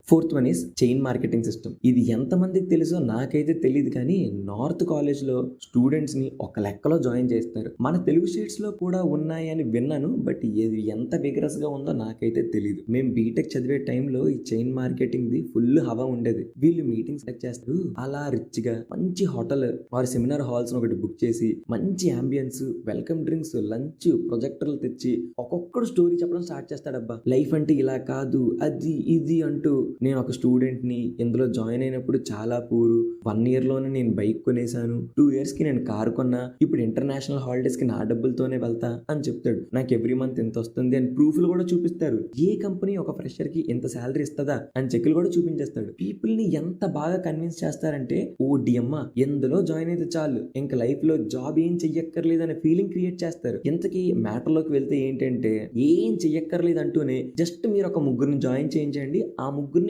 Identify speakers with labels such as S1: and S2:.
S1: Fourth one is chain marketing system. ఇది ఎంతమందికి తెలుసో నాకైతే తెలియదు, కానీ నార్త్ కాలేజ్లో స్టూడెంట్స్ని ఒక లెక్కలో జాయిన్ చేస్తారు. మన తెలుగు స్టేట్స్లో కూడా ఉన్నాయి అని విన్నాను, బట్ ఇది ఎంత విగరస్గా ఉందో నాకైతే తెలియదు. మేము బీటెక్ చదివే టైంలో ఈ చైన్ మార్కెటింగ్ది ఫుల్ హవా ఉండేది. వీళ్ళు మీటింగ్స్ సెలెక్ట్ చేస్తారు, అలా రిచ్గా మంచి హోటల్ వారి సెమినార్ హాల్స్ ఒకటి బుక్ చేసి మంచి అంబియన్స్, వెల్కమ్ డ్రింక్స్, లంచ్, ప్రొజెక్టర్లు తెచ్చి ఒక్కొక్కడు స్టోరీ చెప్పడం స్టార్ట్ చేస్తాడబ్బా. లైఫ్ అంటే ఇలా కాదు, అది ఇది అంటూ. నేను ఒక స్టూడెంట్ని, ఇందులో జాయిన్ అయినప్పుడు చాలా పూరు, 1 year లోనే నేను బైక్ కొనేసాను, 2 years కి నేను కారు కొన్నా, ఇప్పుడు ఇంటర్నేషనల్ హాలిడేస్ కి నా డబ్బులతోనే వెళ్తా అని చెప్తాడు. నాకు ఎవ్రీ మంత్ ఎంత వస్తుంది అని ప్రూఫ్లు కూడా చూపిస్తారు. ఏ కంపెనీ ఒక ఫ్రెషర్ కి ఇంత శాలరీ ఇస్తుందా అని చెక్కులు కూడా చూపించేస్తాడు. పీపుల్ ని ఎంత బాగా కన్విన్స్ చేస్తారంటే, ఓ డియమ్మ ఎందులో జాయిన్ అయితే చాలు, ఇంకా లైఫ్ లో జాబ్ ఏం చెయ్యక్కర్లేదు అనే ఫీలింగ్ క్రియేట్ చేస్తారు. ఇంతకీ మ్యాటర్ లోకి వెళ్తే ఏంటంటే, ఏం చెయ్యక్కర్లేదు అంటూనే జస్ట్ మీరు ఒక ముగ్గురిని జాయిన్ చేయించండి, ఆ ముగ్గురిని